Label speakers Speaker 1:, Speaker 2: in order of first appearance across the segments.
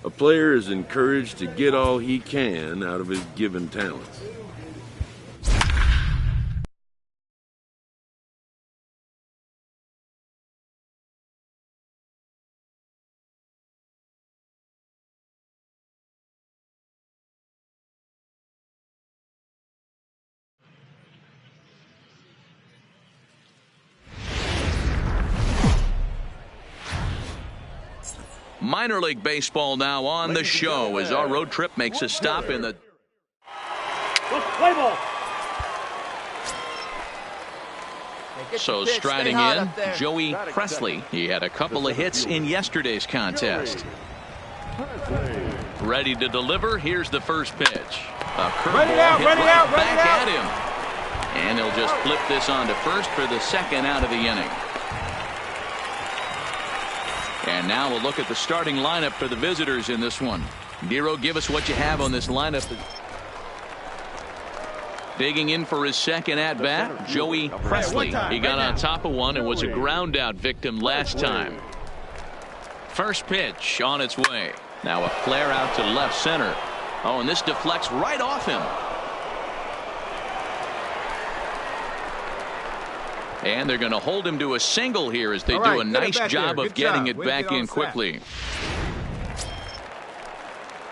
Speaker 1: A player is encouraged to get all he can out of his given talents.
Speaker 2: Minor League Baseball now on the show as our road trip makes a stop in the... So striding in, Joey Presley. He had a couple of hits in yesterday's contest. Ready to deliver. Here's the first pitch. A curveball hit right back at him. And he'll just flip this on to first for the second out of the inning. And now we'll look at the starting lineup for the visitors in this one. Nero, give us what you have on this lineup. Digging in for his second at-bat, Joey Presley. He got on top of one and was a ground-out victim last time. First pitch on its way. Now a flare out to left center. Oh, and this deflects right off him. And they're going to hold him to a single here as they do a nice job of getting it back in quickly.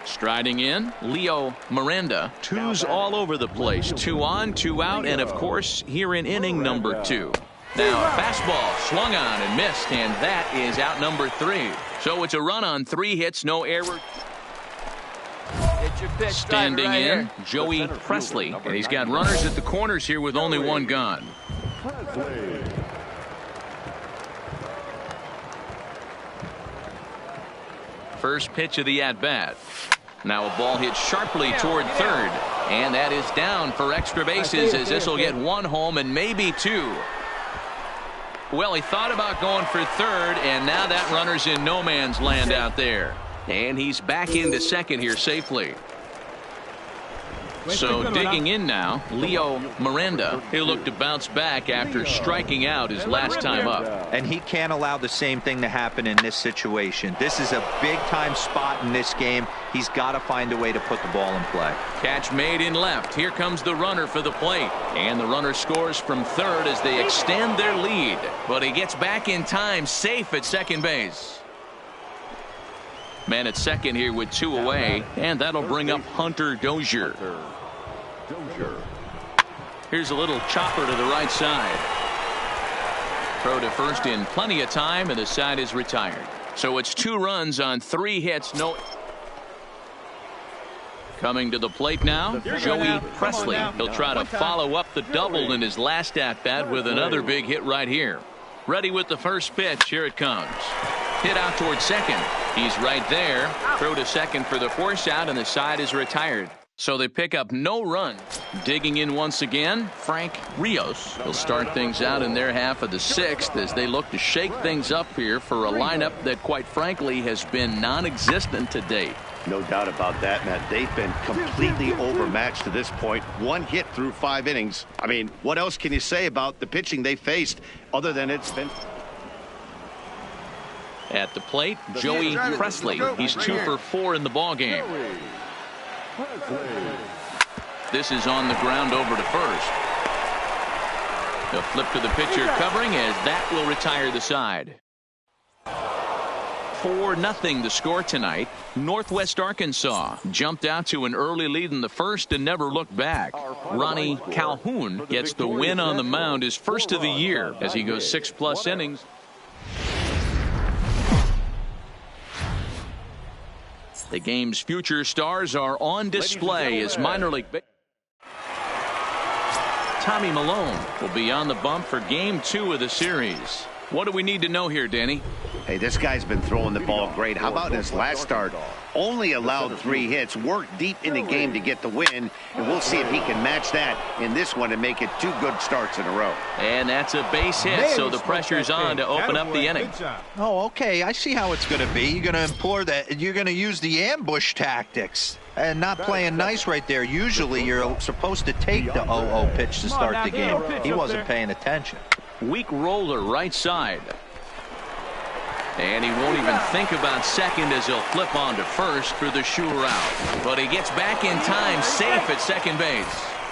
Speaker 2: Striding in, Leo Miranda. Twos all over the place. 2 on, 2 out, and of course here in inning number 2. Now fastball swung on and missed, and that is out number 3. So it's a run on 3 hits, no error. Standing in, Joey Presley, and he's got runners at the corners here with only 1 gone. First pitch of the at-bat. Now a ball hit sharply toward third, and that is down for extra bases as this will get 1 home and maybe 2. Well, he thought about going for third, and now that runner's in no man's land out there. And he's back into second here safely. So digging in now, Leo Miranda. He'll look to bounce back after striking out his last time up.
Speaker 3: And he can't allow the same thing to happen in this situation. This is a big-time spot in this game. He's got to find a way to put the ball in play.
Speaker 2: Catch made in left. Here comes the runner for the plate. And the runner scores from third as they extend their lead. But he gets back in time, safe at second base. Man at second here with 2 away, and that'll bring up Hunter Dozier. Here's a little chopper to the right side. Throw to first in plenty of time, and the side is retired. So it's 2 runs on 3 hits. No. Coming to the plate now, Joey Presley. He'll try to follow up the double in his last at-bat with another big hit right here. Ready with the first pitch. Here it comes. Hit out towards second. He's right there. Throw to second for the force out, and the side is retired. So they pick up no run. Digging in once again, Frank Rios. He'll start things out in their half of the 6th as they look to shake things up here for a lineup that, quite frankly, has been non-existent to date.
Speaker 4: No doubt about that, Matt. They've been completely overmatched to this point. 1 hit through 5 innings. I mean, what else can you say about the pitching they faced other than it's been...
Speaker 2: At the plate, Joey Presley. He's 2 for 4 in the ballgame. This is on the ground over to first. They'll flip to the pitcher covering as that will retire the side. 4-0 the score tonight. Northwest Arkansas jumped out to an early lead in the first and never looked back. Ronnie Calhoun gets the win on the mound, his first of the year, as he goes 6+ innings. The game's future stars are on display as minor league. Tommy Milone will be on the bump for game 2 of the series. What do we need to know here, Danny?
Speaker 4: Hey, this guy's been throwing the ball great. How about in his last start? Only allowed 3 hits, worked deep in the game to get the win, and we'll see if he can match that in this one and make it 2 good starts in a row.
Speaker 2: And that's a base hit, so the pressure's on to open up the inning.
Speaker 3: Oh, okay. I see how it's going to be. You're going to use the ambush tactics. And not playing nice right there. Usually you're supposed to take the 0-0 pitch to start the game. He wasn't paying attention.
Speaker 2: Weak roller right side. And he won't even think about second as he'll flip on to first for the sure out. But he gets back in time, safe at second base.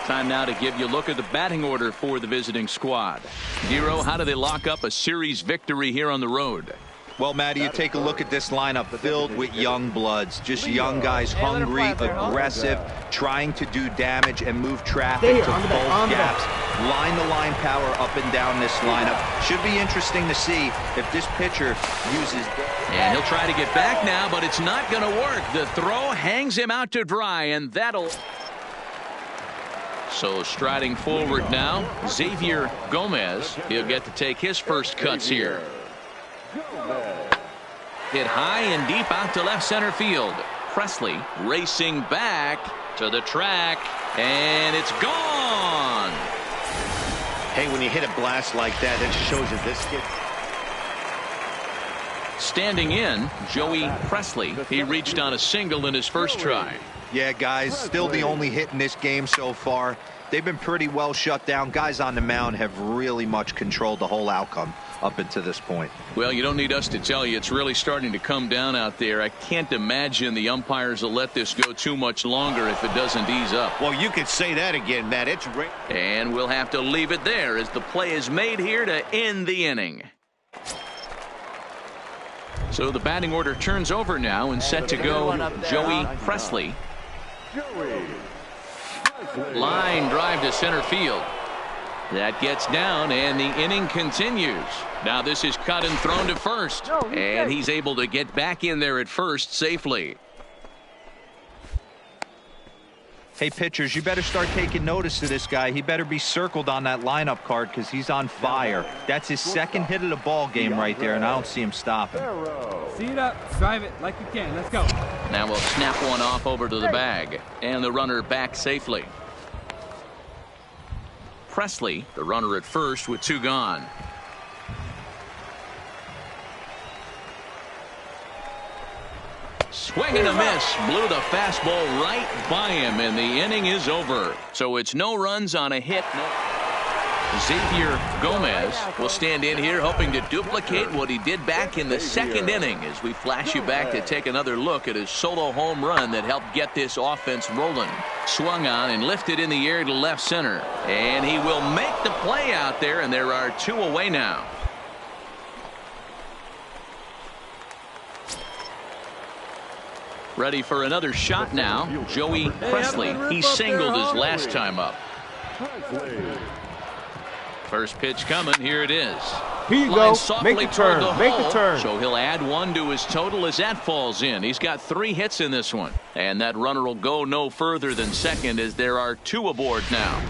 Speaker 2: Time now to give you a look at the batting order for the visiting squad. Giro, how do they lock up a series victory here on the road?
Speaker 3: Well, Matty, you take a look at this lineup filled with young bloods. Just young guys, hungry, aggressive, trying to do damage and move traffic to both gaps. Line-to-line power up and down this lineup. Should be interesting to see if this pitcher uses...
Speaker 2: And he'll try to get back now, but it's not going to work. The throw hangs him out to dry, and that'll... So striding forward now, Xavier Gomez. He'll get to take his first cuts here. Hit high and deep out to left center field. Presley racing back to the track, and it's gone.
Speaker 4: Hey, when you hit a blast like that, it shows that this kid...
Speaker 2: Standing in, Joey Presley. He reached on a single in his first try.
Speaker 3: Yeah, guys, still the only hit in this game so far. They've been pretty well shut down. Guys on the mound have really much controlled the whole outcome up until this point.
Speaker 2: Well, you don't need us to tell you it's really starting to come down out there. I can't imagine the umpires will let this go too much longer if it doesn't ease up.
Speaker 4: Well, you could say that again, Matt. It's great.
Speaker 2: And we'll have to leave it there as the play is made here to end the inning. So the batting order turns over now and set to go Joey Presley. Line drive to center field. That gets down and the inning continues. Now this is cut and thrown to first. And he's able to get back in there at first safely.
Speaker 3: Hey, pitchers, you better start taking notice of this guy. He better be circled on that lineup card because he's on fire. That's his second hit of the ball game right there, and I don't see him stopping.
Speaker 5: See it up, drive it like you can. Let's go.
Speaker 2: Now we'll snap one off over to the bag, and the runner back safely. Presley, the runner at first with two gone. Swing and a miss. Blew the fastball right by him, and the inning is over. So it's no runs on a hit. Xavier Gomez will stand in here hoping to duplicate what he did back in the second inning as we flash you back to take another look at his solo home run that helped get this offense rolling. Swung on and lifted in the air to left center. And he will make the play out there, and there are two away now. Ready for another shot now. Joey Presley. He singled his last time up. First pitch coming. Here it is.
Speaker 5: Here you go. Make the turn. Make the turn.
Speaker 2: So he'll add one to his total as that falls in. He's got 3 hits in this one. And that runner will go no further than second as there are 2 aboard now.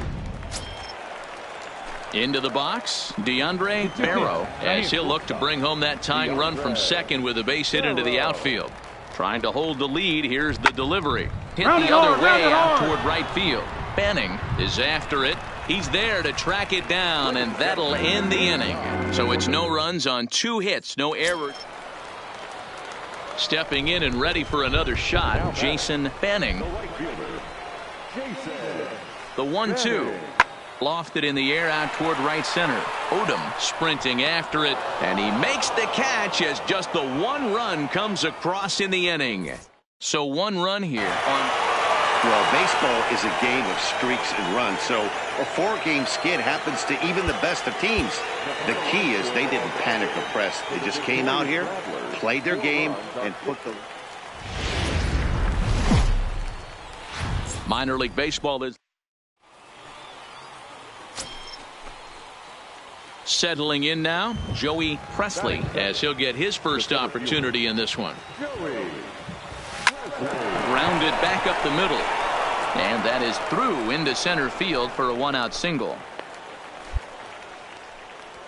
Speaker 2: Into the box, DeAndre Barrow, as he'll look to bring home that tying run from second with a base hit into the outfield. Trying to hold the lead. Here's the delivery. Hit the other way out toward right field. Benning is after it. He's there to track it down, and that'll end the inning. So it's no runs on 2 hits, no errors. Stepping in and ready for another shot, Jason Benning. The 1-2. Lofted in the air out toward right center. Odom sprinting after it, and he makes the catch as just the 1 run comes across in the inning. So 1 run here on...
Speaker 4: Well, baseball is a game of streaks and runs, so a 4-game skid happens to even the best of teams. The key is they didn't panic or press. They just came out here, played their game, and put the...
Speaker 2: Minor League Baseball is settling in now. Joey Presley as he'll get his first opportunity in this one. Grounded back up the middle, and that is through into center field for a 1-out single.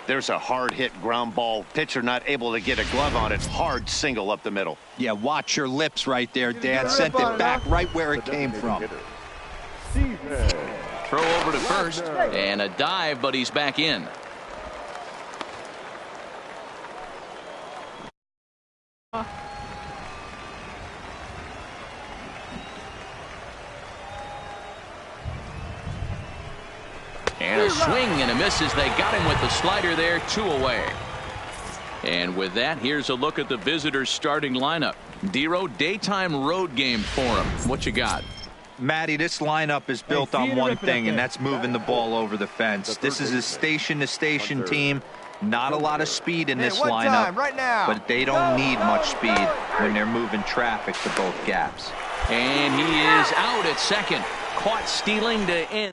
Speaker 4: There's a hard hit ground ball. Pitcher not able to get a glove on it. Hard single up the middle.
Speaker 3: Yeah, watch your lips right there, Dan. Sent it back right where it came from.
Speaker 2: Throw over to first and a dive, but he's back in. And a swing and a miss as they got him with the slider there, 2 away. And with that, here's a look at the visitors' starting lineup. Dero, daytime road game for him. What you got?
Speaker 3: Matty, this lineup is built on one thing, and that's moving the ball over the fence. This is a station-to-station team. Not a lot of speed in this lineup, but they don't need much speed when they're moving traffic to both gaps.
Speaker 2: And he is out at second. Caught stealing to end.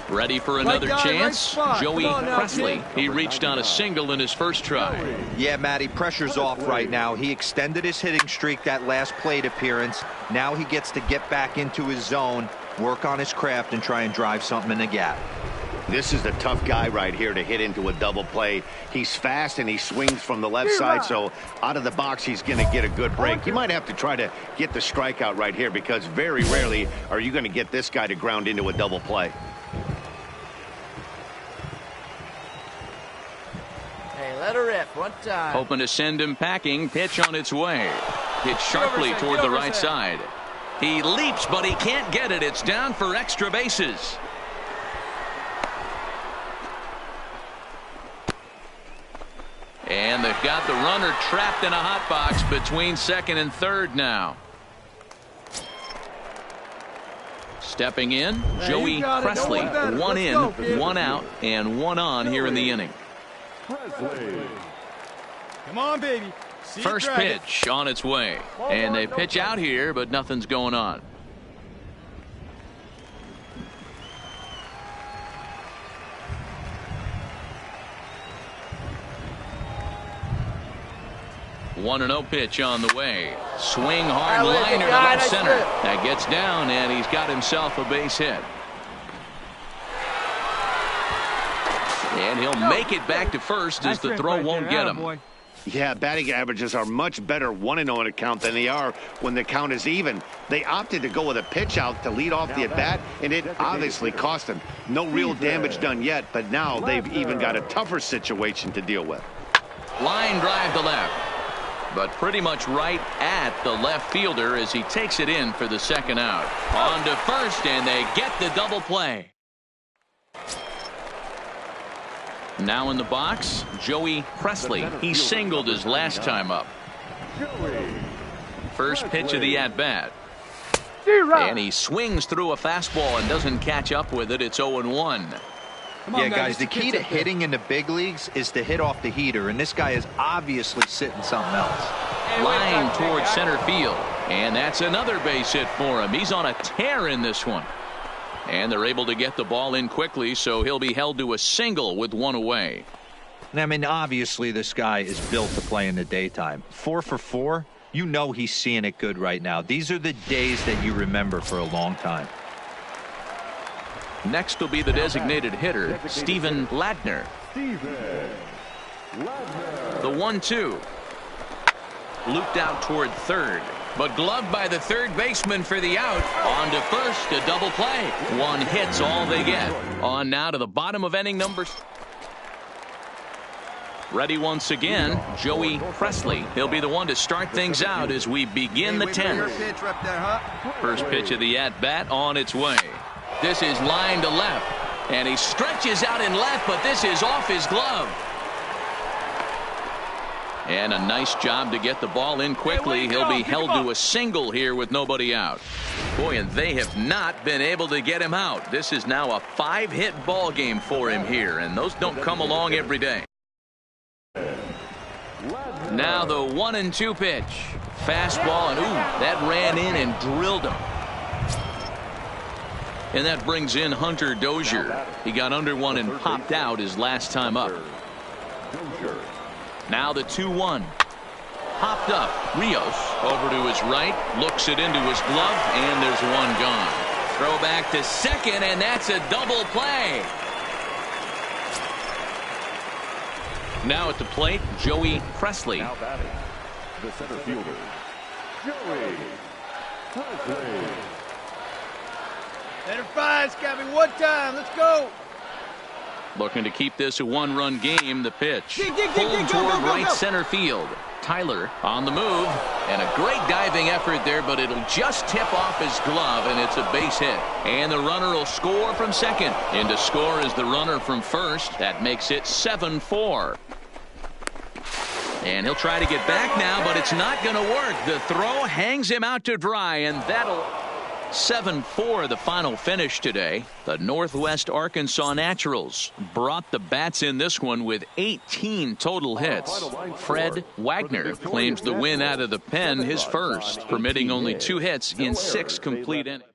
Speaker 2: Ready for another chance. Joey Presley. He reached on a single in his first try.
Speaker 3: Yeah, Matty, pressure's off right now. He extended his hitting streak that last plate appearance. Now he gets to get back into his zone, work on his craft, and try and drive something in the gap.
Speaker 4: This is the tough guy right here to hit into a double play. He's fast and he swings from the left side, so out of the box he's going to get a good break. You might have to try to get the strikeout right here because very rarely are you going to get this guy to ground into a double play.
Speaker 6: Let her rip. One time.
Speaker 2: Hoping to send him packing. Pitch on its way. Hit sharply toward the right side. He leaps, but he can't get it. It's down for extra bases. And they've got the runner trapped in a hot box between second and third now. Stepping in, Joey Presley. 1 in, 1 out, and 1 on here in the inning.
Speaker 5: Come on, baby.
Speaker 2: First pitch on its way. And they pitch out here, but nothing's going on. One and 0 pitch on the way. Swing hard liner to left center. That gets down, and he's got himself a base hit. And he'll make it back to first as the throw won't get him.
Speaker 4: Yeah, batting averages are much better 1-0 in a count than they are when the count is even. They opted to go with a pitch out to lead off the at-bat, and it obviously cost them. No real damage done yet, but now they've even got a tougher situation to deal with.
Speaker 2: Line drive to left, but pretty much right at the left fielder as he takes it in for the second out. On to first, and they get the double play. Now in the box, Joey Presley. He singled his last time up. First pitch of the at-bat. And he swings through a fastball and doesn't catch up with it. It's 0-1.
Speaker 3: Yeah, guys, the key to hitting in the big leagues is to hit off the heater, and this guy is obviously sitting something else.
Speaker 2: Line towards center field, and that's another base hit for him. He's on a tear in this one. And they're able to get the ball in quickly, so he'll be held to a single with 1 away.
Speaker 3: I mean, obviously this guy is built to play in the daytime. 4 for 4, you know he's seeing it good right now. These are the days that you remember for a long time.
Speaker 2: Next will be the designated hitter, Steven Ladner. The 1-2. Looped out toward third, but gloved by the third baseman for the out. On to first, a double play. 1 hit's all they get. On now to the bottom of inning number. Ready once again, Joey Presley. He'll be the one to start things out as we begin the 10th. First pitch of the at-bat on its way. This is line to left, and he stretches out in left, but this is off his glove. And a nice job to get the ball in quickly. He'll be held to a single here with nobody out. Boy, and they have not been able to get him out. This is now a 5-hit ball game for him here, and those don't come along every day. Now the 1-2 pitch. Fastball, and ooh, that ran in and drilled him. And that brings in Hunter Dozier. He got under one and popped out his last time up. Now the 2-1. Hopped up. Rios over to his right. Looks it into his glove. And there's one gone. Throw back to second. And that's a double play. Now at the plate, Joey Presley.
Speaker 7: Now batting, the center fielder, Joey Presley.
Speaker 6: Center five's got me 1 time. Let's go.
Speaker 2: Looking to keep this a 1-run game. The pitch pulled toward right center field. Tyler on the move. And a great diving effort there, but it'll just tip off his glove, and it's a base hit. And the runner will score from second. In to score is the runner from first. That makes it 7-4. And he'll try to get back now, but it's not going to work. The throw hangs him out to dry, and that'll 7-4 the final finish today. The Northwest Arkansas Naturals brought the bats in this one with 18 total hits. Fred Wagner claims the win out of the pen, his first, permitting only 2 hits in 6 complete innings.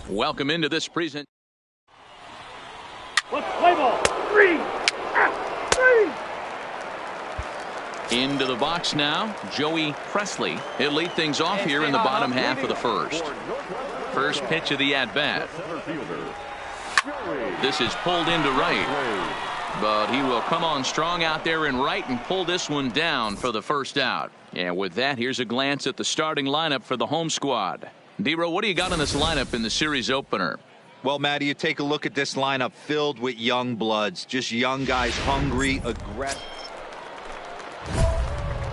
Speaker 2: Welcome into this present.
Speaker 7: Let's play ball. 3.
Speaker 2: Into the box now, Joey Presley. He'll lead things off here in the bottom half of the first. First pitch of the at-bat. This is pulled into right. But he will come on strong out there in right and pull this one down for the first out. And with that, here's a glance at the starting lineup for the home squad. D-Row, what do you got in this lineup in the series opener?
Speaker 3: Well, Matty, you take a look at this lineup filled with young bloods. Just young guys, hungry, aggressive.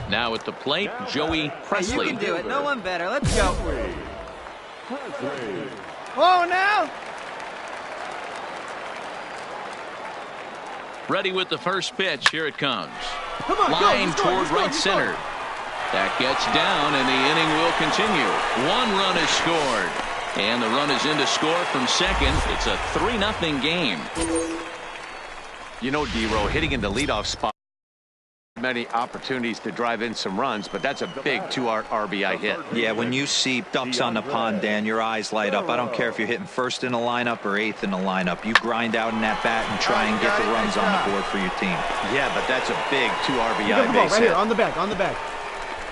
Speaker 2: Now at the plate, Joey Presley.
Speaker 6: You can do it. No one better. Let's go. Oh, now.
Speaker 2: Ready with the first pitch. Here it comes.
Speaker 6: Come on,
Speaker 2: line
Speaker 6: go,
Speaker 2: toward right center. That gets down, and the inning will continue. 1 run is scored, and the run is in to score from second. It's a 3-0 game.
Speaker 4: You know, D-Row, hitting in the leadoff spot. Many opportunities to drive in some runs, but that's a big 2 RBI hit.
Speaker 3: Yeah, when you see ducks on the pond, Dan, your eyes light up. I don't care if you're hitting first in the lineup or 8th in the lineup. You grind out in that bat and try and get the runs on the board for your team.
Speaker 4: Yeah, but that's a big 2 RBI base
Speaker 5: right
Speaker 4: hit.
Speaker 5: here, on the back.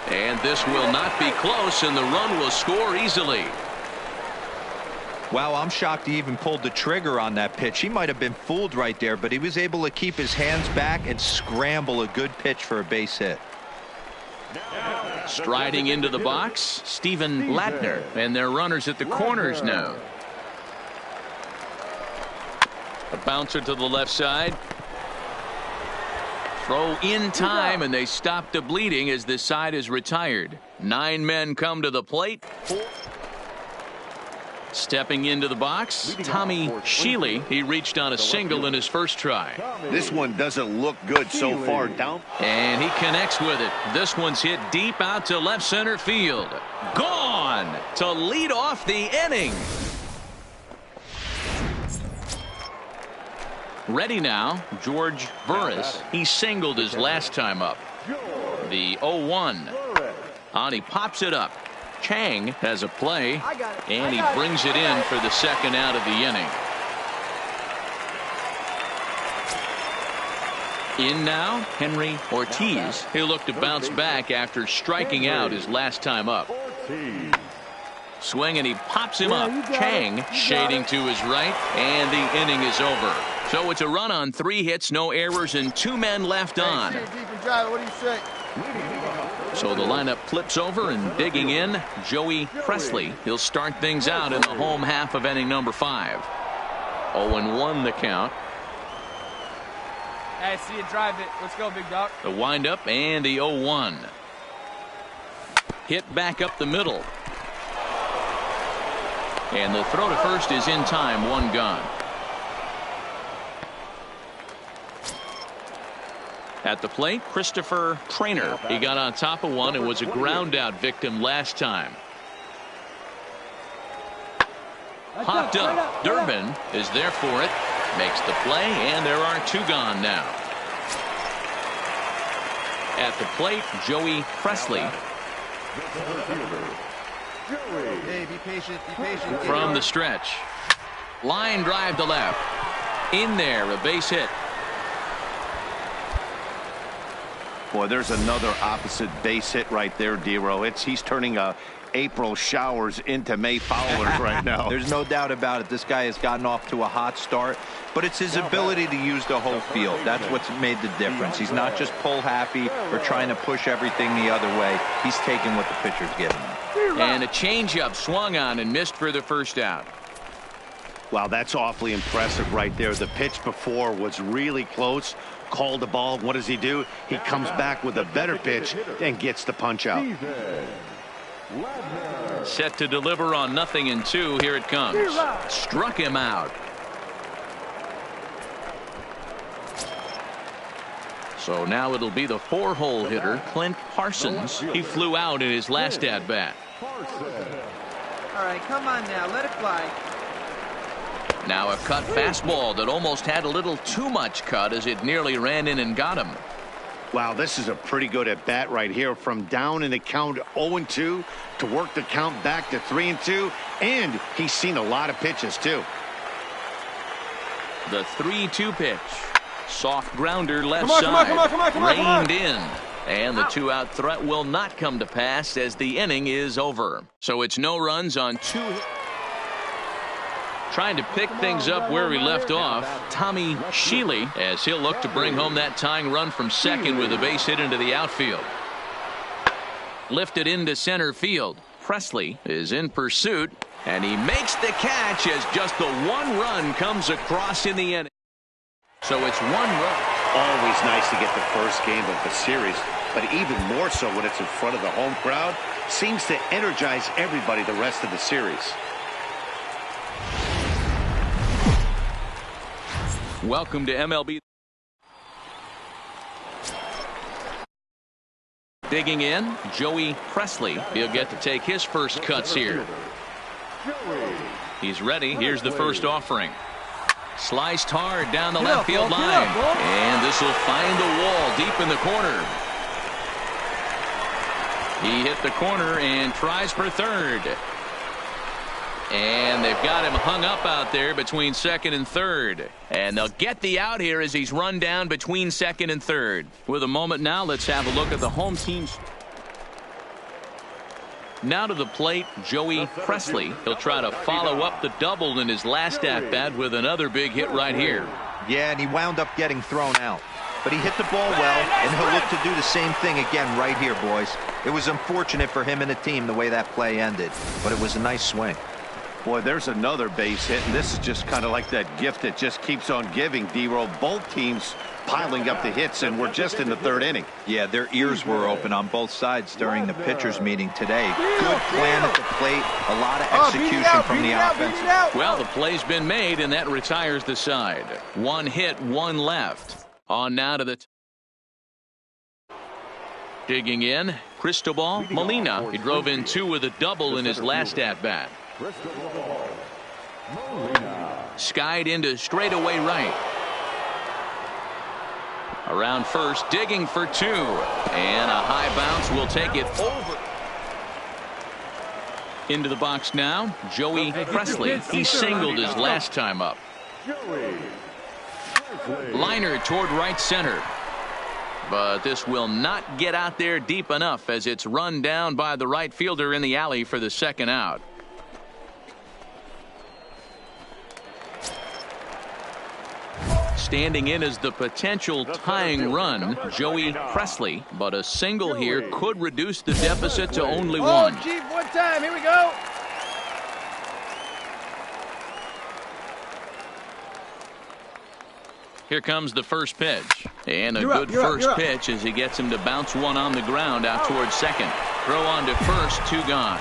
Speaker 2: And this will not be close, and the run will score easily.
Speaker 3: Wow, I'm shocked he even pulled the trigger on that pitch. He might have been fooled right there, but he was able to keep his hands back and scramble a good pitch for a base hit.
Speaker 2: Striding into the box, Steven Ladner, and their runners at the corners now. A bouncer to the left side. Throw in time, and they stop the bleeding as this side is retired. 9 men come to the plate. Stepping into the box, Tommy Sheely. He reached on a single in his first try.
Speaker 4: This one doesn't look good so far down.
Speaker 2: And he connects with it. This one's hit deep out to left center field. Gone to lead off the inning. Ready now, George Burris. He singled his last time up. The 0-1. On, he pops it up. Chang has a play, and he brings it in for the second out of the inning. In now, Henry Ortiz. He'll look to bounce back after striking out his last time up. Swing, and he pops him up. Chang shading to his right, and the inning is over. So it's a run on 3 hits, no errors, and 2 men left on. So the lineup flips over, and digging in, Joey Presley. He'll start things out in the home half of inning number 5. 0-1 the count.
Speaker 5: Hey, see you drive it. Let's go, big dog.
Speaker 2: The windup and the 0-1. Hit back up the middle. And the throw to first is in time, 1 gone. At the plate, Christopher Trainer. He got on top of one and was a ground out victim last time. Popped up. Durbin is there for it. Makes the play, and there are 2 gone now. At the plate, Joey Presley.
Speaker 6: Hey, be patient, be patient.
Speaker 2: From the stretch. Line drive to left. In there, a base hit.
Speaker 4: Boy, there's another opposite base hit right there, Dero. He's turning April showers into May foulers right now.
Speaker 3: There's no doubt about it. This guy has gotten off to a hot start, but it's his ability to use the whole field. That's what's made the difference. He's not just pull happy or trying to push everything the other way. He's taking what the pitcher's giving him.
Speaker 2: And a changeup swung on and missed for the first out.
Speaker 4: Wow, that's awfully impressive right there. The pitch before was really close. Called the ball. What does he do? He comes back with a better pitch and gets the punch out.
Speaker 2: Set to deliver on 0-2. Here it comes. Struck him out. So now it'll be the 4-hole hitter, Clint Parsons. He flew out in his last at bat.
Speaker 6: All right, come on now, let it fly.
Speaker 2: Now a cut fastball that almost had a little too much cut as it nearly ran in and got him.
Speaker 4: Wow, this is a pretty good at bat right here. From down in the count 0-2 to work the count back to 3-2, and he's seen a lot of pitches too.
Speaker 2: The 3-2 pitch. Soft grounder left side. Reined in. And the 2-out threat will not come to pass as the inning is over. So it's no runs on 2 hits. Trying to pick things up where we left off, Tommy Sheely, as he'll look to bring home that tying run from second with a base hit into the outfield. Lifted into center field. Presley is in pursuit, and he makes the catch as just the 1 run comes across in the inning. So it's 1 run.
Speaker 4: Always nice to get the first game of the series, but even more so when it's in front of the home crowd. Seems to energize everybody the rest of the series.
Speaker 2: Welcome to MLB. Digging in, Joey Presley. He'll get to take his first cuts here. He's ready. Here's the first offering. Sliced hard down the left field line. And this will find the wall deep in the corner. He hit the corner and tries for third. And they've got him hung up out there between second and third. And they'll get the out here as he's run down between second and third. With a moment now, let's have a look at the home team's. Now to the plate, Joey Presley. He'll try to follow up the double in his last at-bat with another big hit right here.
Speaker 3: Yeah, and he wound up getting thrown out. But he hit the ball well, and he'll look to do the same thing again right here, boys. It was unfortunate for him and the team the way that play ended, but it was a nice swing.
Speaker 4: Boy, there's another base hit, and this is just kind of like that gift that just keeps on giving, D-Roll. Both teams piling up the hits, and we're just in the 3rd inning.
Speaker 3: Yeah, their ears were open on both sides during the pitchers' meeting today. Good plan at the plate, a lot of execution from the offense.
Speaker 2: Well, the play's been made, and that retires the side. 1 hit, 1 left. On now to the digging in, Cristobal Molina. He drove in 2 with a double in his last at-bat. Skied into straightaway right. Around first, digging for 2. And a high bounce will take it over. Into the box now, Joey Presley. He singled his last time up. Liner toward right center. But this will not get out there deep enough as it's run down by the right fielder in the alley for the second out. Standing in as the potential tying run, Joey Presley, but a single here could reduce the deficit to only 1.
Speaker 5: Oh, gee, one time. Here we go.
Speaker 2: Here comes the first pitch. And a good first pitch as he gets him to bounce one on the ground out towards second. Throw on to first, 2 gone.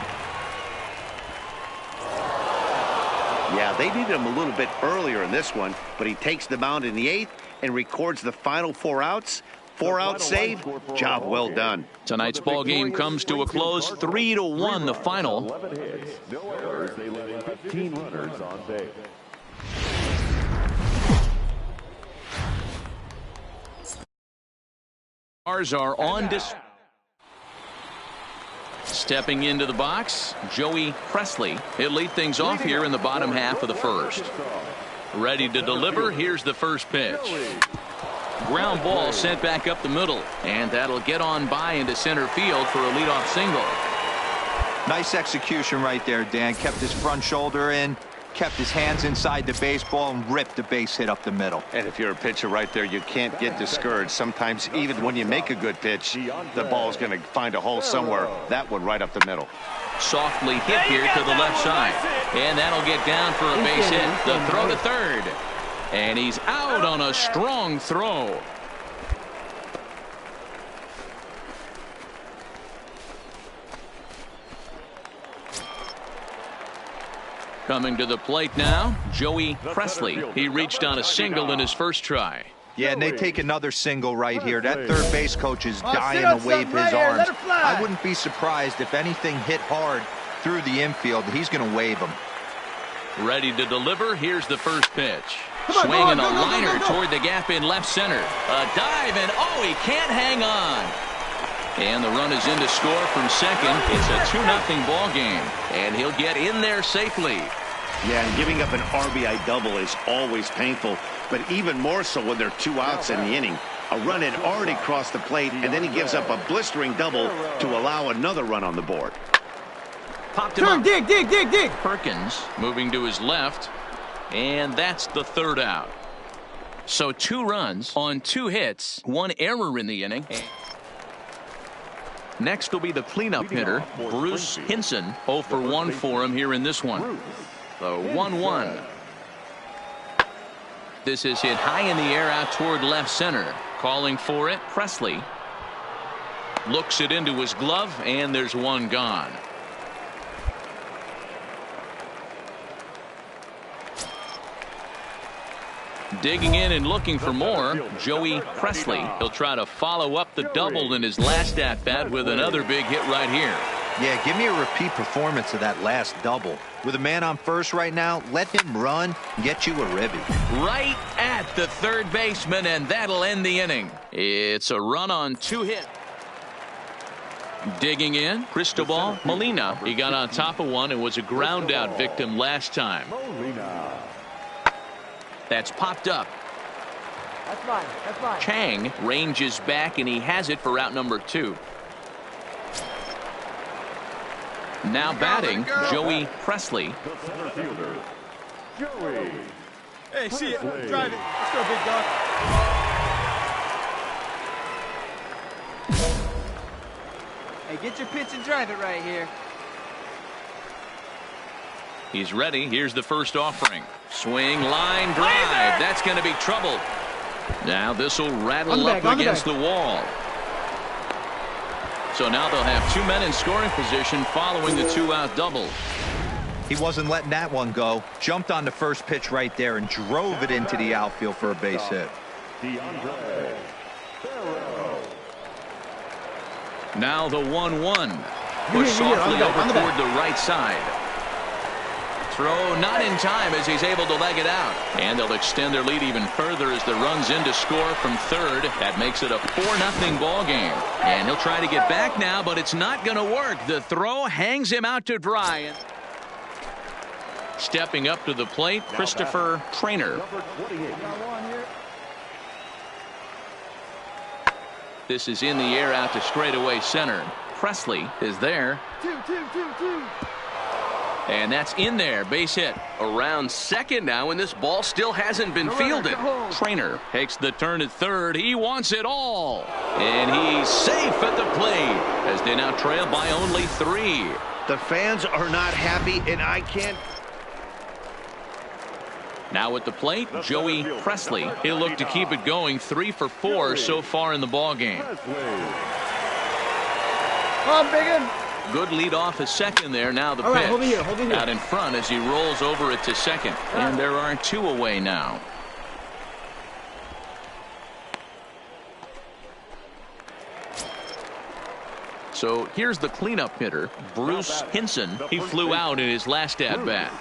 Speaker 4: Yeah, they needed him a little bit earlier in this one, but he takes the mound in the 8th and records the final 4 outs. 4 out save. Job well done.
Speaker 2: Tonight's ball game comes to a close, 3-1 the final.
Speaker 7: 11 hits, no errors. They let in 15 runners on base.
Speaker 2: Stars are on display. Stepping into the box, Joey Presley. He'll lead things off here in the bottom half of the first. Ready to deliver. Here's the first pitch. Ground ball sent back up the middle, and that'll get on by into center field for a leadoff single.
Speaker 3: Nice execution right there, Dan. Kept his front shoulder in, kept his hands inside the baseball, and ripped the base hit up the middle.
Speaker 4: And if you're a pitcher right there, you can't get discouraged. Sometimes even when you make a good pitch, the ball's going to find a hole somewhere. That one right up the middle.
Speaker 2: Softly hit here to the left side, and that'll get down for a base hit. The throw to third, and he's out on a strong throw. Coming to the plate now, Joey Presley. He reached on a single in his first try.
Speaker 3: Yeah, and they take another single right here. That third base coach is dying to wave his arms. I wouldn't be surprised if anything hit hard through the infield. He's going to wave them.
Speaker 2: Ready to deliver. Here's the first pitch. Swinging a liner toward the gap in left center. A dive, and oh, he can't hang on. And the run is in to score from second. It's a 2-0 ball game, and he'll get in there safely.
Speaker 4: Yeah, and giving up an RBI double is always painful, but even more so when there are 2 outs in the inning. A run had already crossed the plate, and then he gives up a blistering double to allow another run on the board.
Speaker 2: Popped him up. Dig. Perkins moving to his left, and that's the third out. So 2 runs on 2 hits, 1 error in the inning. Next will be the cleanup hitter, Bruce Hinson. 0 for 1 for him here in this one. The 1-1. This is hit high in the air out toward left center. Calling for it, Presley. Looks it into his glove, and there's 1 gone. Digging in and looking for more, Joey Presley. He'll try to follow up the double in his last at-bat with another big hit right here.
Speaker 3: Yeah, give me a repeat performance of that last double. With a man on first right now, let him run and get you a ribby.
Speaker 2: Right at the third baseman, and that'll end the inning. It's a run on 2 hits. Digging in, Cristobal Molina. He got on top of one and was a ground out victim last time. That's popped up.
Speaker 5: That's mine.
Speaker 2: Chang ranges back, and he has it for out number 2. Now batting, Joey Presley.
Speaker 7: The center fielder, Joey.
Speaker 5: Hey, see it. Drive it. Let's go, big dog. Hey, get your pitch and drive it right here.
Speaker 2: He's ready. Here's the first offering. Swing, line, drive. That's going to be trouble. Now this will rattle up against the wall. So now they'll have 2 men in scoring position following the 2-out double.
Speaker 3: He wasn't letting that one go. Jumped on the first pitch right there and drove it into the outfield for a base hit.
Speaker 2: Now the 1-1. Push softly over toward the right side. Throw not in time as he's able to leg it out. And they'll extend their lead even further as the run's in to score from third. That makes it a 4-0 ball game. And he'll try to get back now, but it's not going to work. The throw hangs him out to dry. Stepping up to the plate, Christopher Traynor. This is in the air out to straightaway center. Presley is there. And that's in there. Base hit. Around second now, and this ball still hasn't been fielded. Traynor takes the turn at third. He wants it all. And he's safe at the plate as they now trail by only 3.
Speaker 4: The fans are not happy, and I can't.
Speaker 2: Now at the plate, Joey Presley. He'll look to keep it going. 3 for 4 so far in the ball game.
Speaker 6: Come on, Biggin.
Speaker 2: Good lead off at second there. Now the pitch.
Speaker 6: Hold it here.
Speaker 2: Out in front as he rolls over it to second. And there are 2 away now. So here's the cleanup hitter, Bruce Hinson. He flew out in his last at-bat.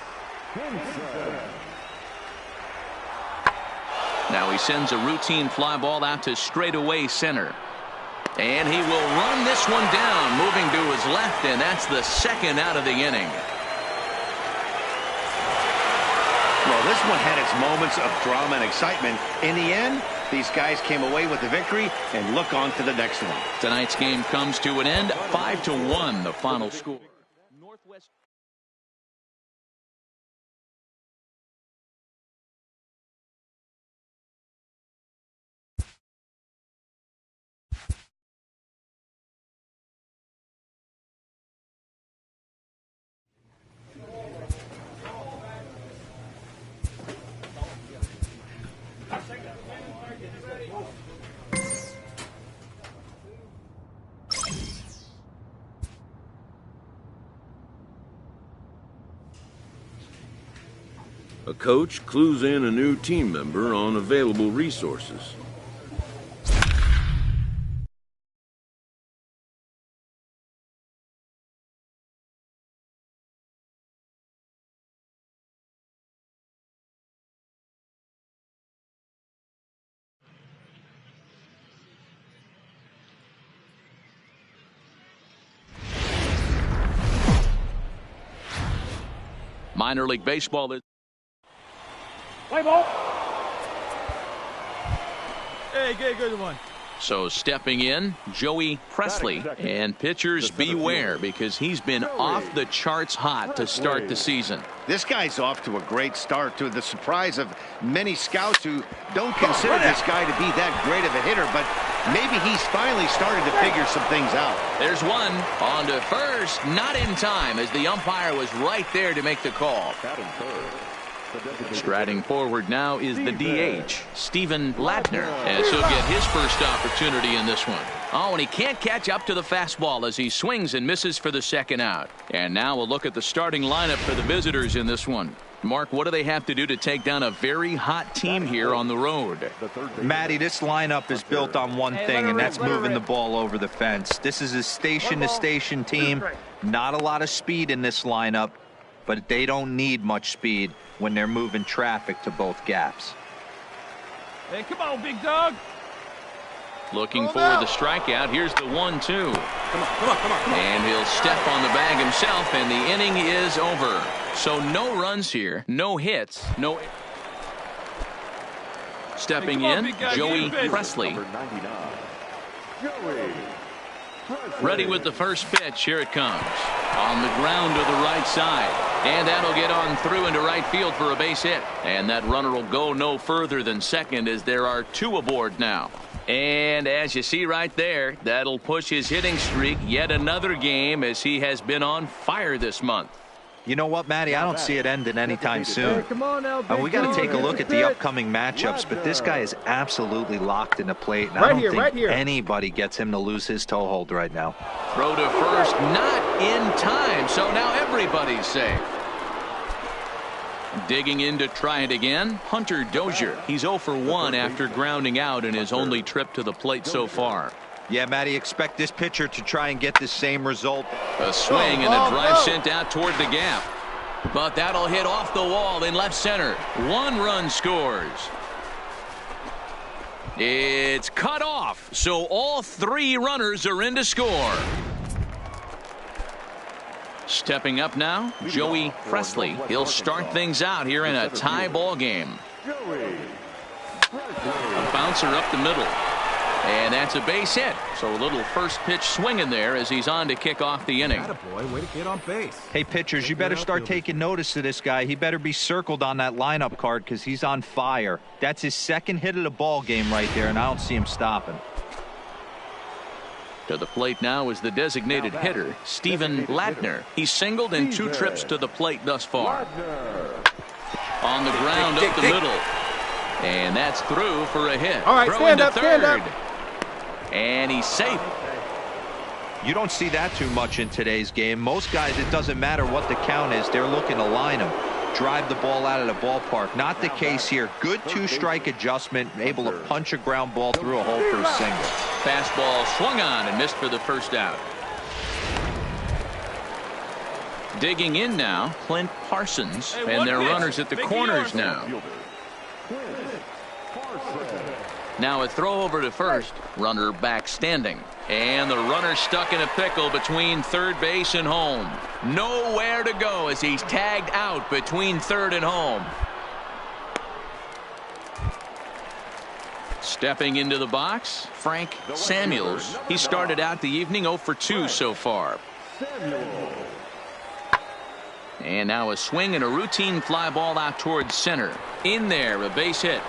Speaker 2: Now he sends a routine fly ball out to straightaway center. And he will run this one down, moving to his left, and that's the second out of the inning.
Speaker 4: Well, this one had its moments of drama and excitement. In the end, these guys came away with the victory and look on to the next one.
Speaker 2: Tonight's game comes to an end, 5-1, the final score. Northwest.
Speaker 1: A coach clues in a new team member on available resources.
Speaker 2: Minor League Baseball.
Speaker 6: Play ball. Hey, good one.
Speaker 2: So stepping in, Joey Presley. And pitchers beware because he's been off the charts hot to start the season.
Speaker 4: This guy's off to a great start, to the surprise of many scouts who don't consider this guy to be that great of a hitter, but maybe he's finally started to figure some things out.
Speaker 2: There's one on to first, not in time as the umpire was right there to make the call. Striding forward now is the DH, Steven Latner, as he'll get his first opportunity in this one. Oh, and he can't catch up to the fastball as he swings and misses for the second out. And now we'll look at the starting lineup for the visitors in this one. Mark, what do they have to do to take down a very hot team here on the road?
Speaker 3: Matty, this lineup is built on one thing, and that's moving the ball over the fence. This is a station-to-station team. Not a lot of speed in this lineup, but they don't need much speed when they're moving traffic to both gaps.
Speaker 6: Hey, come on, big dog.
Speaker 2: Looking for the strikeout. Here's the 1-2.
Speaker 6: Come on.
Speaker 2: And he'll step on the bag himself, and the inning is over. So no runs here, no hits, no. Stepping in, Joey Presley. Ready with the first pitch. Here it comes. On the ground to the right side. And that'll get on through into right field for a base hit. And that runner will go no further than second as there are 2 aboard now. And as you see right there, that'll push his hitting streak yet another game as he has been on fire this month.
Speaker 3: You know what, Matty? I don't see it ending anytime soon.
Speaker 6: Come on now,
Speaker 3: We got to take a look at the upcoming matchups, but this guy is absolutely locked in the plate, and I don't think anybody gets him to lose his toehold right now.
Speaker 2: Throw to first, not in time, so now everybody's safe. Digging in to try it again, Hunter Dozier. He's 0 for 1 after grounding out in his only trip to the plate so far.
Speaker 3: Yeah, Matty, expect this pitcher to try and get the same result.
Speaker 2: A swing and a drive sent out toward the gap. But that'll hit off the wall in left center. 1 run scores. It's cut off, so all 3 runners are in to score. Stepping up now, Joey Presley. He'll start things out here in a tie ball game. A bouncer up the middle. And that's a base hit. So a little first pitch swinging there as he's on to kick off the inning.
Speaker 8: Attaboy, way to get on base.
Speaker 3: Hey, pitchers, you better start taking notice of this guy. He better be circled on that lineup card because he's on fire. That's his 2nd hit of the ball game right there, and I don't see him stopping.
Speaker 2: To the plate now is the designated hitter, Steven Latner. He's singled in 2 trips to the plate thus far. On the ground up the middle. And that's through for a hit.
Speaker 8: All right, stand up, stand up.
Speaker 2: And he's safe.
Speaker 3: You don't see that too much in today's game. Most guys, it doesn't matter what the count is. They're looking to line him, drive the ball out of the ballpark. Not the case here. Good 2-strike adjustment, able to punch a ground ball through a hole for a single.
Speaker 2: Fastball swung on and missed for the first out. Digging in now, Clint Parsons, and their runners at the corners now. Now a throw over to first, runner back standing, and the runner stuck in a pickle between third base and home. Nowhere to go as he's tagged out between third and home. Stepping into the box, Frank Samuels. He started out the evening 0 for 2 so far. And now a swing and a routine fly ball out towards center. In there, a base hit.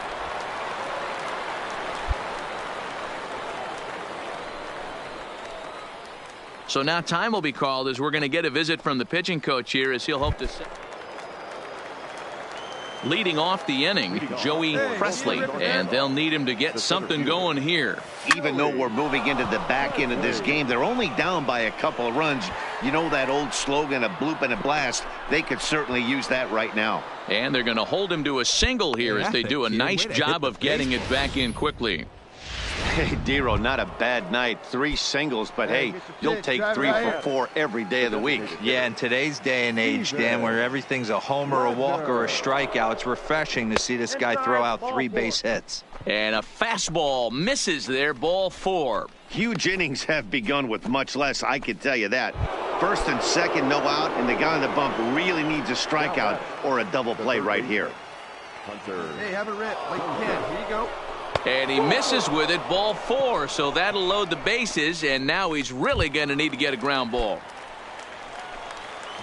Speaker 2: So now time will be called as we're going to get a visit from the pitching coach here as he'll hope to. Leading off the inning, Joey Presley, and they'll need him to get something going here.
Speaker 4: Even though we're moving into the back end of this game, they're only down by a couple of runs. You know that old slogan, a bloop and a blast. They could certainly use that right now.
Speaker 2: And they're going to hold him to a single here as they do a nice job of getting it back in quickly.
Speaker 4: Hey, Dero, not a bad night. 3 singles, but hey, you'll take 3 for 4 every day of the week.
Speaker 3: Yeah, in today's day and age, Dan, where everything's a homer, a walk, or a strikeout, it's refreshing to see this guy throw out 3 base hits.
Speaker 2: And a fastball misses there, ball 4.
Speaker 4: Huge innings have begun with much less, I can tell you that. First and second, no out, and the guy on the bump really needs a strikeout or a double play right here.
Speaker 8: Hey, have a rip like you can. Here you go.
Speaker 2: And he misses with it, ball 4, so that'll load the bases, and now he's really going to need to get a ground ball.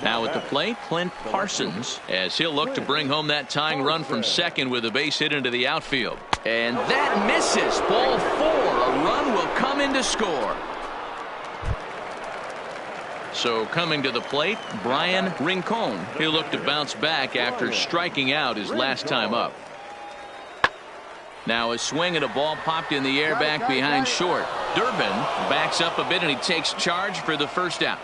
Speaker 2: Now at the plate, Clint Parsons, as he'll look to bring home that tying run from second with a base hit into the outfield. And that misses, ball 4. A run will come in to score. So coming to the plate, Brian Rincon. He'll look to bounce back after striking out his last time up. Now a swing and a ball popped in the air back behind short. Durbin backs up a bit and he takes charge for the first out.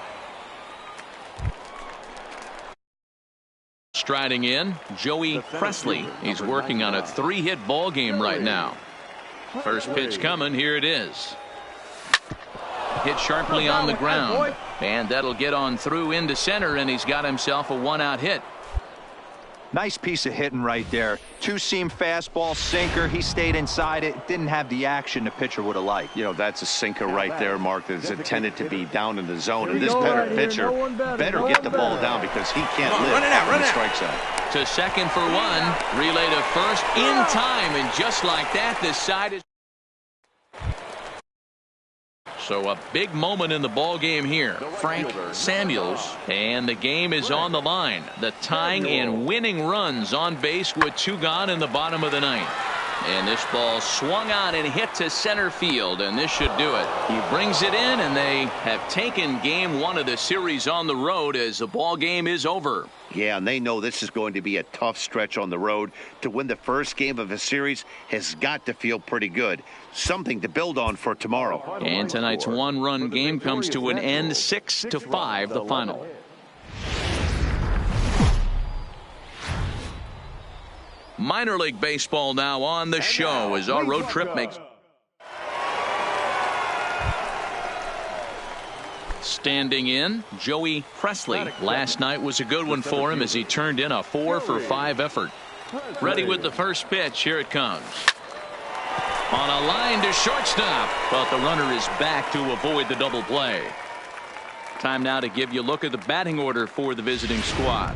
Speaker 2: Striding in, Joey Presley. He's working on a 3-hit ball game right now. First pitch coming, here it is. Hit sharply on the ground, and that'll get on through into center, and he's got himself a 1-out hit.
Speaker 3: Nice piece of hitting right there. 2-seam fastball, sinker. He stayed inside it. Didn't have the action the pitcher would have liked.
Speaker 4: You know, that's a sinker right there, Mark, that's intended to be down in the zone. And this better pitcher better get the ball down because he can't live when he strikes out.
Speaker 2: To second for 1. Relay to first in time, and just like that, this side is. So a big moment in the ball game here. Frank Samuels, and the game is on the line. The tying and winning runs on base with 2 gone in the bottom of the 9th. And this ball swung on and hit to center field, and this should do it. He brings it in, and they have taken game 1 of the series on the road as the ball game is over.
Speaker 4: Yeah, and they know this is going to be a tough stretch on the road. To win the first game of a series has got to feel pretty good. Something to build on for tomorrow.
Speaker 2: And tonight's 1-run game comes to an end, 6-5 the final. Minor League Baseball now on the show as our road trip makes. Standing in, Joey Presley. Last night was a good one for him as he turned in a 4-for-5 effort. Ready with the first pitch. Here it comes. On a line to shortstop, but the runner is back to avoid the double play. Time now to give you a look at the batting order for the visiting squad.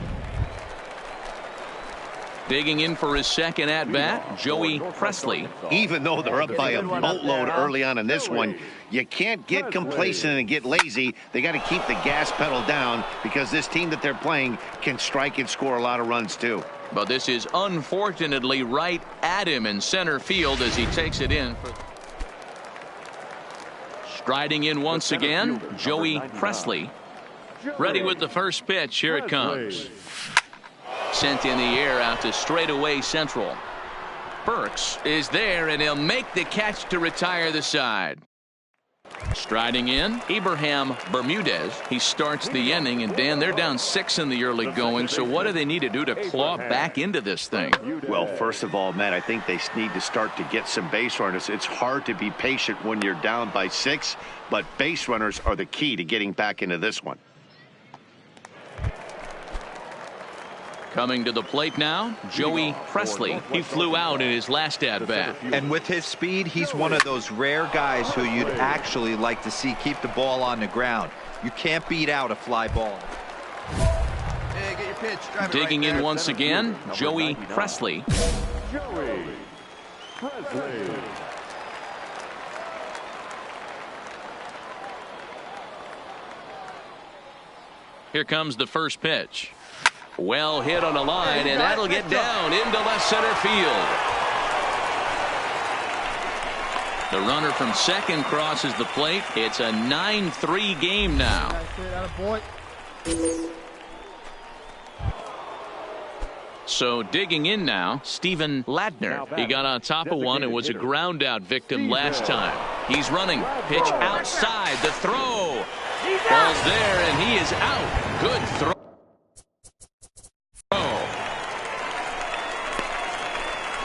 Speaker 2: Digging in for his second at-bat, Joey Presley.
Speaker 4: Even though they're up by a boatload early on in this one, you can't get complacent and get lazy. They got to keep the gas pedal down because this team that they're playing can strike and score a lot of runs too.
Speaker 2: But this is unfortunately right at him in center field as he takes it in. Striding in once again, Joey Presley. Ready with the first pitch. Here it comes. Sent in the air out to straightaway central. Burks is there, and he'll make the catch to retire the side. Striding in, Abraham Bermudez. He starts the inning, and Dan, they're down 6 in the early going, so what do they need to do to claw back into this thing?
Speaker 4: Well, first of all, Matt, I think they need to start to get some base runners. It's hard to be patient when you're down by 6, but base runners are the key to getting back into this one.
Speaker 2: Coming to the plate now, Joey Presley. He flew out in his last at-bat.
Speaker 3: And with his speed, he's one of those rare guys who you'd actually like to see keep the ball on the ground. You can't beat out a fly ball.
Speaker 8: Hey, get your pitch. Drive
Speaker 2: Digging
Speaker 8: it right
Speaker 2: in
Speaker 8: there.
Speaker 2: once again, Joey Presley.
Speaker 7: Joey Presley.
Speaker 2: Here comes the first pitch. Well hit on a line, and that'll get down into left center field. The runner from second crosses the plate. It's a 9-3 game now. So digging in now, Steven Ladner. He got on top of one and was a ground out victim last time. He's running. Pitch outside. The throw. Ball's there, and he is out. Good throw.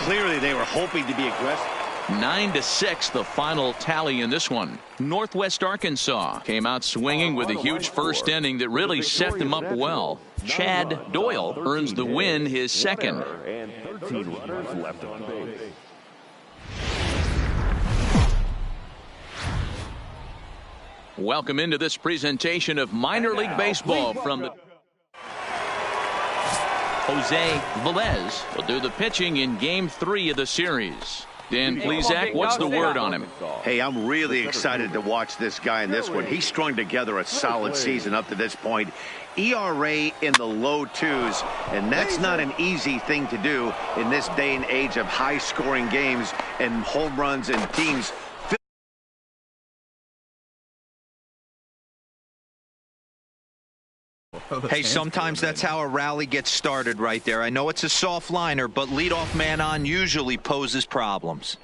Speaker 4: 'Clearly they were hoping to be aggressive.
Speaker 2: 9-6 the final tally in this one. Northwest Arkansas came out swinging with a huge first inning that really set them up well. Chad Doyle earns the win, his second.
Speaker 7: And 13 runners left on base.
Speaker 2: Welcome into this presentation of minor league baseball from the Jose Velez will do the pitching in game 3 of the series. Dan Plesac, what's the word on him?
Speaker 4: Hey, I'm really excited to watch this guy in this one. He's strung together a solid season up to this point. ERA in the low 2s, and that's not an easy thing to do in this day and age of high-scoring games and home runs and teams.
Speaker 3: Hey, sometimes that's how a rally gets started right there. I know it's a soft liner, but leadoff man on usually poses problems.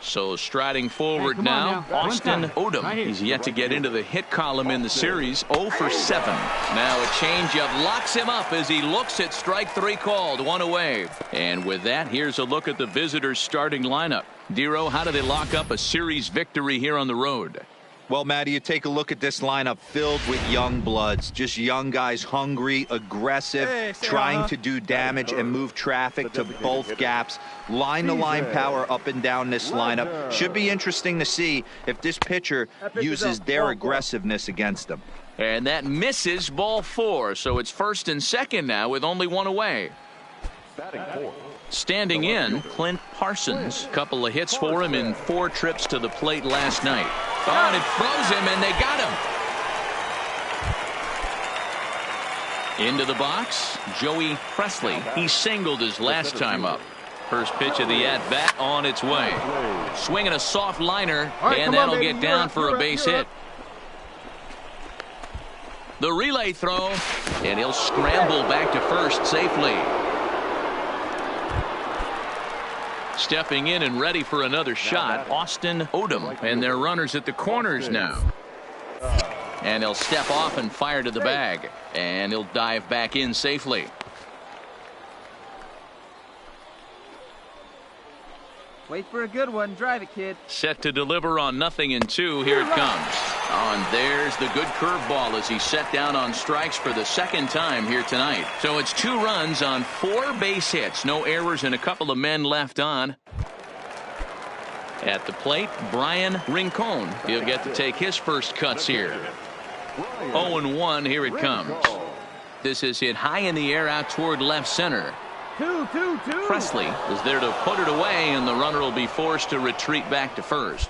Speaker 2: So striding forward now, Austin Odom. He's yet to get into the hit column in the series, 0 for 7. Now a changeup locks him up as he looks at strike 3 called, 1 away. And with that, here's a look at the visitors' starting lineup. Dero, how do they lock up a series victory here on the road?
Speaker 3: Well, Matty, you take a look at this lineup filled with young bloods, just young guys, hungry, aggressive, trying to do damage and move traffic to both gaps. Line-to-line power up and down this lineup. Should be interesting to see if this pitcher uses their aggressiveness against them.
Speaker 2: And that misses, ball 4, so it's first and second now with only 1 away.
Speaker 7: Batting 4.
Speaker 2: Standing in, Clint Parsons. Couple of hits for him in 4 trips to the plate last night. Oh, and it froze him, and they got him. Into the box, Joey Presley. He singled his last time up. First pitch of the at-bat on its way. Swinging a soft liner, and that'll get down for a base hit. The relay throw, and he'll scramble back to first safely. Stepping in and ready for another shot, Austin Odom. And their runners at the corners now. And he'll step off and fire to the bag. And he'll dive back in safely.
Speaker 6: Wait for a good one. Drive it, kid.
Speaker 2: Set to deliver on 0-2. Here it comes. Oh, and there's the good curveball as he set down on strikes for the second time here tonight. So it's 2 runs on 4 base hits. No errors and a couple of men left on. At the plate, Brian Rincon. He'll get to take his first cuts here. 0-1. Here it comes. This is hit high in the air out toward left center.
Speaker 6: 2-2-2.
Speaker 2: Presley is there to put it away, and the runner will be forced to retreat back to first.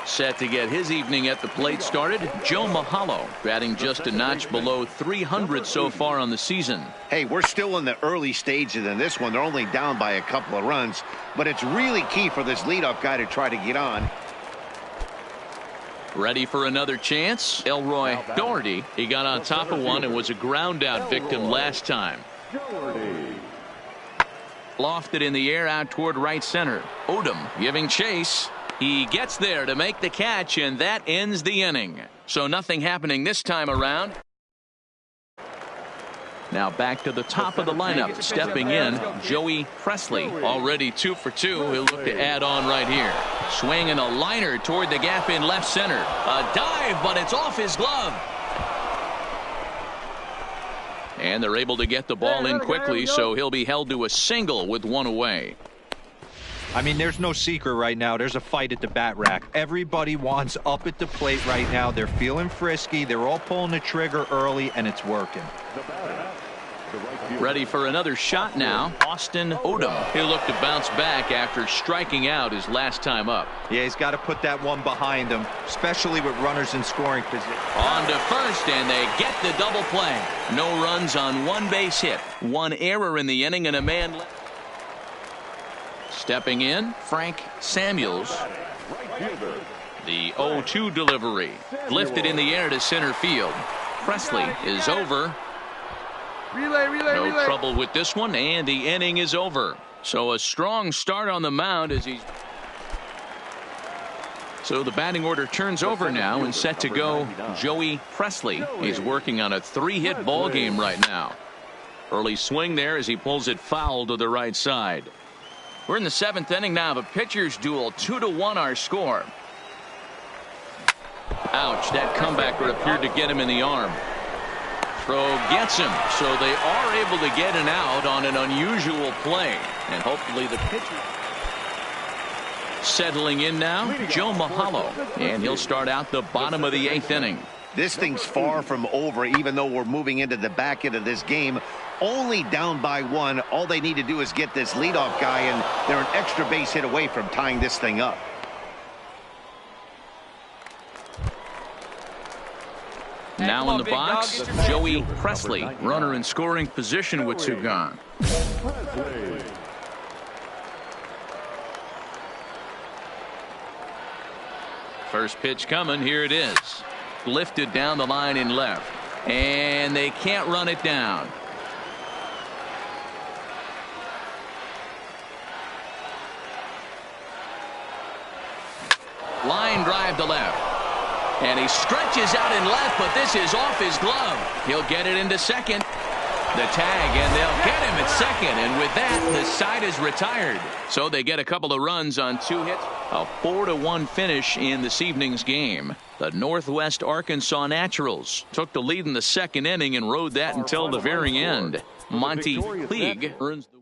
Speaker 2: Set to get his evening at the plate started, Joe Mahalo, batting just a notch below 300 so far on the season.
Speaker 4: Hey, we're still in the early stages in this one. They're only down by a couple of runs, but it's really key for this leadoff guy to try to get on.
Speaker 2: Ready for another chance? Elroy Doherty. He got on top of one and was a ground out victim last time. Lofted in the air out toward right center. Odom giving chase. He gets there to make the catch, and that ends the inning. So nothing happening this time around. Now back to the top of the lineup. Stepping in, Joey Presley. Already 2 for 2. He'll look to add on right here. Swinging a liner toward the gap in left center. A dive, but it's off his glove. And they're able to get the ball in quickly, so he'll be held to a single with 1 away.
Speaker 3: I mean, there's no secret right now. There's a fight at the bat rack. Everybody wants up at the plate right now. They're feeling frisky. They're all pulling the trigger early, and it's working.
Speaker 2: Ready for another shot now. Austin Odom. He'll look to bounce back after striking out his last time up.
Speaker 3: Yeah, he's got to put that one behind him, especially with runners in scoring position.
Speaker 2: On to first, and they get the double play. No runs on 1 base hit. 1 error in the inning, and a man left. Stepping in, Frank Samuels. The 0-2 delivery. Lifted in the air to center field. Presley is over. No trouble with this one, and the inning is over. So a strong start on the mound as he's... So the batting order turns over now and set to go Joey Presley. He's working on a 3-hit ball game right now. Early swing there as he pulls it foul to the right side. We're in the 7th inning now of a pitcher's duel. 2-1 our score. Ouch, that comebacker appeared to get him in the arm. Throw gets him, so they are able to get an out on an unusual play. And hopefully the pitcher... Settling in now, Joe Mahalo. And he'll start out the bottom of the 8th inning.
Speaker 4: This thing's far from over, even though we're moving into the back end of this game. Only down by 1. All they need to do is get this leadoff guy, and they're an extra base hit away from tying this thing up.
Speaker 2: Now in the box, Joey Presley, runner in scoring position with 2 gone. First pitch coming. Here it is. Lifted down the line in left. And they can't run it down. Line drive to left. And he stretches out in left, but this is off his glove. He'll get it into second. The tag, and they'll get him at second. And with that, the side is retired. So they get a couple of runs on 2 hits. A 4-1 finish in this evening's game. The Northwest Arkansas Naturals took the lead in the 2nd inning and rode that until the very end. Monty Puig earns the